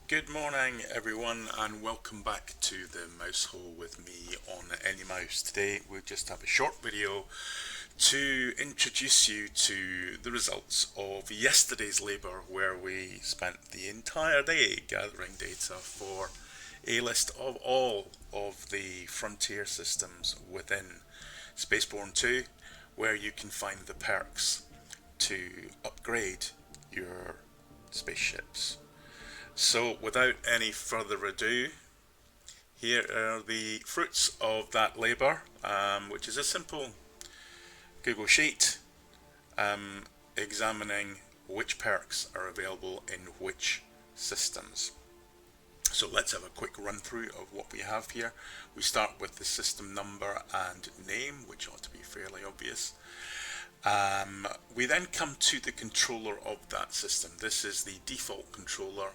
Good morning everyone and welcome back to the mouse hole with me on Any Mouse. Today we just have a short video to introduce you to the results of yesterday's labour, where we spent the entire day gathering data for a list of all of the frontier systems within Spacebourne 2, where you can find the perks to upgrade your spaceships. So without any further ado, here are the fruits of that labour, which is a simple Google Sheet examining which perks are available in which systems. So let's have a quick run through of what we have here. We start with the system number and name, which ought to be fairly obvious. We then come to the controller of that system. This is the default controller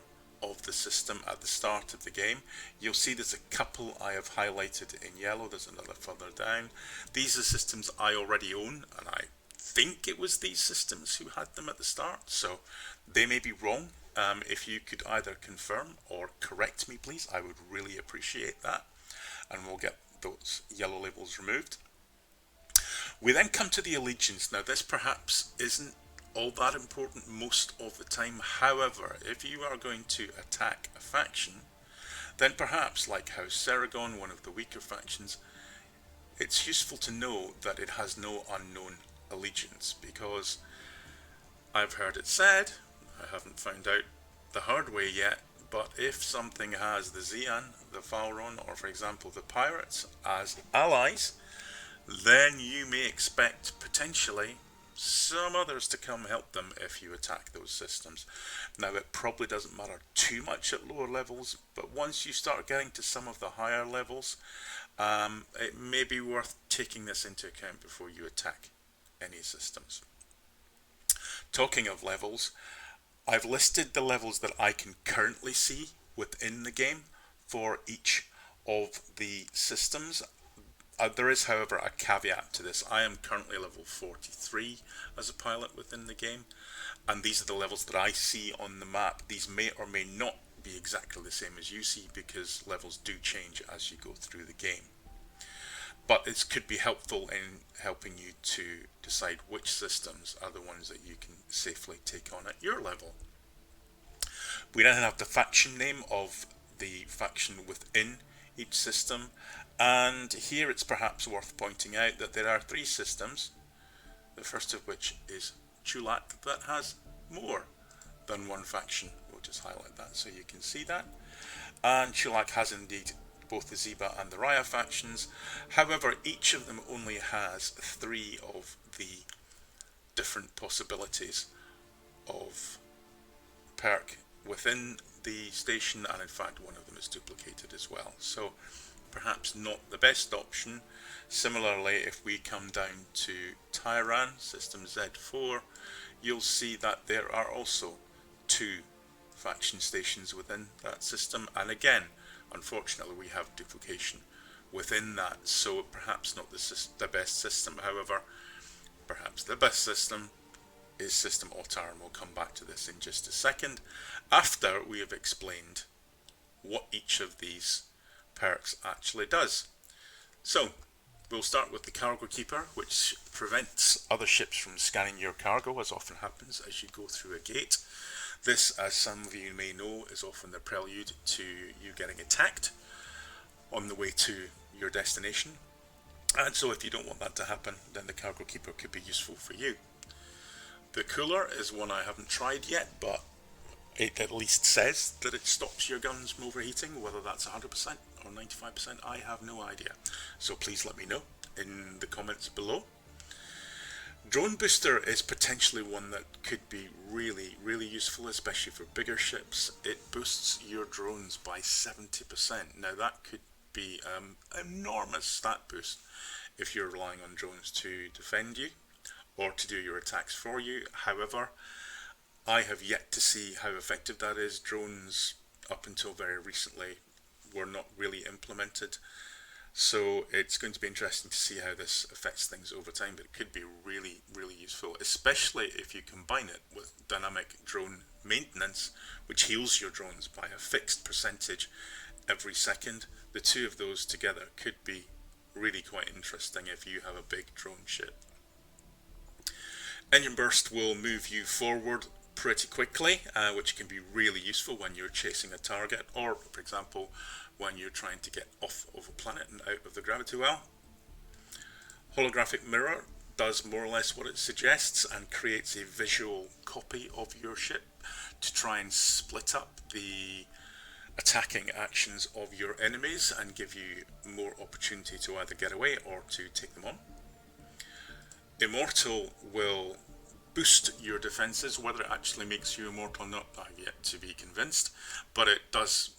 of the system at the start of the game. You'll see there's a couple I have highlighted in yellow. There's another further down. These are systems I already own, and I think it was these systems who had them at the start, so they may be wrong. If you could either confirm or correct me, please, I would really appreciate that, and we'll get those yellow labels removed. We then come to the allegiance. Now this perhaps isn't all that important most of the time. However, if you are going to attack a faction, then perhaps, like House Seragon, one of the weaker factions, it's useful to know that it has no unknown allegiance, because I've heard it said, I haven't found out the hard way yet, but if something has the Xian, the Valron, or for example the Pirates as allies, then you may expect potentially some others to come help them if you attack those systems. Now it probably doesn't matter too much at lower levels, but once you start getting to some of the higher levels, it may be worth taking this into account before you attack any systems. Talking of levels, I've listed the levels that I can currently see within the game for each of the systems. There is, however, a caveat to this. I am currently level 43 as a pilot within the game, and these are the levels that I see on the map. These may or may not be exactly the same as you see, because levels do change as you go through the game. But it could be helpful in helping you to decide which systems are the ones that you can safely take on at your level. We then have the faction name of the faction within each system, and here it's perhaps worth pointing out that there are three systems, the first of which is Chulak, that has more than one faction. We'll just highlight that so you can see that. And Chulak has indeed both the Ziba and the Raya factions. However, each of them only has three of the different possibilities of perk within the station, and in fact one of them is duplicated as well, so perhaps not the best option. Similarly, if we come down to Tyran, system Z4, you'll see that there are also two faction stations within that system, and again, unfortunately, we have duplication within that, so perhaps not the best system. However, perhaps the best system is System Otar, and we'll come back to this in just a second, after we have explained what each of these perks actually does. So, we'll start with the Cargo Keeper, which prevents other ships from scanning your cargo, as often happens as you go through a gate. This, as some of you may know, is often the prelude to you getting attacked on the way to your destination. And so if you don't want that to happen, then the Cargo Keeper could be useful for you. The Cooler is one I haven't tried yet, but it at least says that it stops your guns from overheating. Whether that's 100% or 95%, I have no idea. So please let me know in the comments below. Drone Booster is potentially one that could be really useful, especially for bigger ships. It boosts your drones by 70%. Now that could be an enormous stat boost if you're relying on drones to defend you or to do your attacks for you. However, I have yet to see how effective that is. Drones, up until very recently, were not really implemented So it's going to be interesting to see how this affects things over time, but it could be really, really useful, especially if you combine it with dynamic drone maintenance, which heals your drones by a fixed percentage every second. The two of those together could be really quite interesting if you have a big drone ship. Engine burst will move you forward pretty quickly, which can be really useful when you're chasing a target, or for example when you're trying to get off of a planet and out of the gravity well. Holographic mirror does more or less what it suggests and creates a visual copy of your ship to try and split up the attacking actions of your enemies and give you more opportunity to either get away or to take them on. Immortal will boost your defenses. Whether it actually makes you immortal or not, I've yet to be convinced, but it does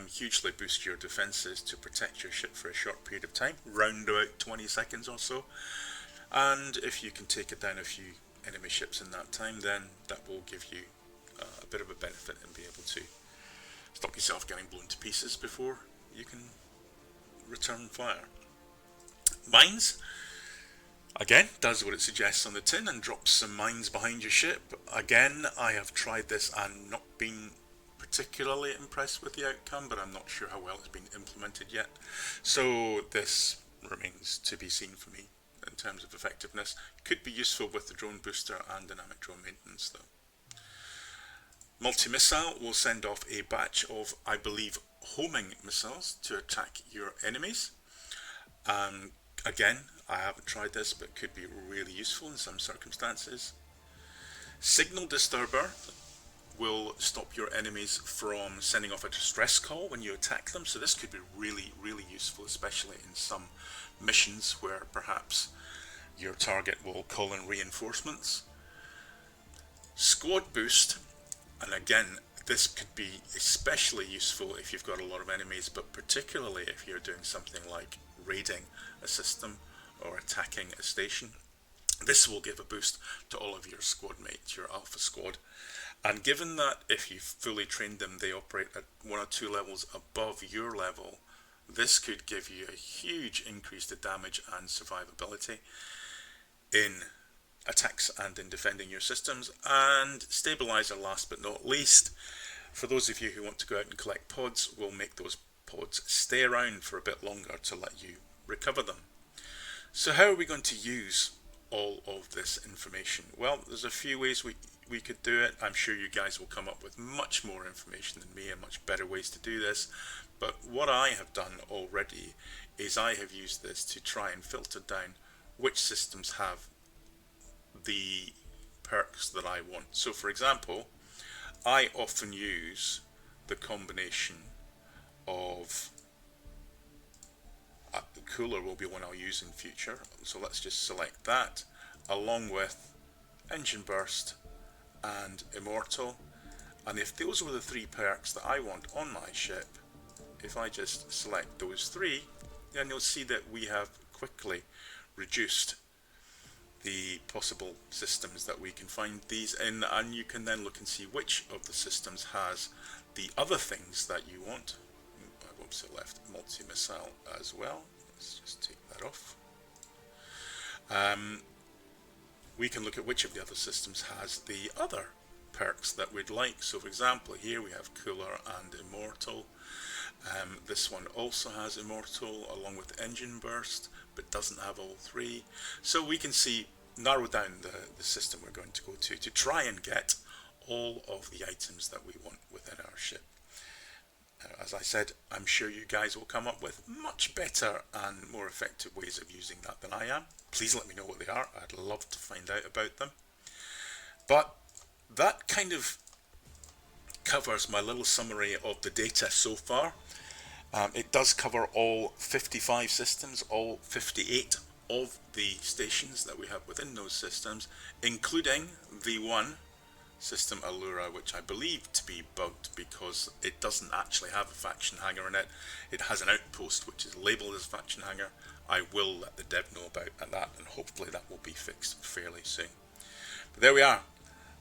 hugely boost your defenses to protect your ship for a short period of time, round about 20 seconds or so. And if you can take down a few enemy ships in that time, then that will give you a bit of a benefit and be able to stop yourself getting blown to pieces before you can return fire. Mines, again, does what it suggests on the tin and drops some mines behind your ship. Again, I have tried this and not been particularly impressed with the outcome, but I'm not sure how well it's been implemented yet. So this remains to be seen for me in terms of effectiveness. Could be useful with the drone booster and dynamic drone maintenance though. Multi-missile will send off a batch of, I believe, homing missiles to attack your enemies. Again, I haven't tried this, but could be really useful in some circumstances. Signal disturber will stop your enemies from sending off a distress call when you attack them, so this could be really, really useful, especially in some missions where perhaps your target will call in reinforcements. Squad boost, and again, this could be especially useful if you've got a lot of enemies, but particularly if you're doing something like raiding a system or attacking a station. This will give a boost to all of your squad mates, your alpha squad. And given that if you've fully trained them, they operate at 1 or 2 levels above your level, this could give you a huge increase to damage and survivability in attacks and in defending your systems. And stabilizer, last but not least, for those of you who want to go out and collect pods, will make those pods stay around for a bit longer to let you recover them. So how are we going to use all of this information? Well, there's a few ways we could do it. I'm sure you guys will come up with much more information than me and much better ways to do this. But what I have done already is I have used this to try and filter down which systems have the perks that I want. So for example, I often use the combination of the cooler will be one I'll use in future, so let's just select that, along with engine burst and immortal. And if those were the 3 perks that I want on my ship, if I just select those 3, then you'll see that we have quickly reduced the possible systems that we can find these in, and you can then look and see which of the systems has the other things that you want. I've also left multi-missile as well. Let's just take that off. We can look at which of the other systems has the other perks that we'd like. So for example, here we have cooler and immortal. This one also has immortal along with engine burst, but doesn't have all 3. So we can narrow down the system we're going to go to try and get all of the items that we want within our ship. As I said, I'm sure you guys will come up with much better and more effective ways of using that than I am. Please let me know what they are. I'd love to find out about them. But that kind of covers my little summary of the data so far. It does cover all 55 systems, all 58 of the stations that we have within those systems, including the one system Allura, which I believe to be bugged because it doesn't actually have a faction hangar in it. It has an outpost which is labelled as faction hangar. I will let the dev know about that, and hopefully that will be fixed fairly soon. But there we are.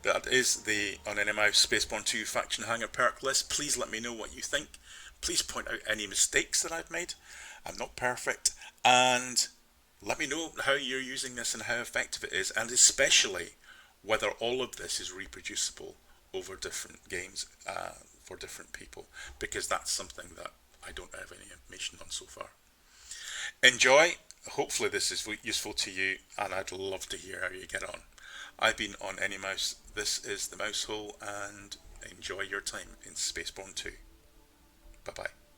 That is the unanimous Spacebourne II Faction Hangar perk list. Please let me know what you think. Please point out any mistakes that I've made, I'm not perfect, and let me know how you're using this and how effective it is, and especially whether all of this is reproducible over different games for different people, because that's something that I don't have any information on so far. Enjoy. Hopefully this is useful to you, and I'd love to hear how you get on. I've been on Any Mouse. This is the Mousehole, and enjoy your time in Spacebourne 2. Bye bye.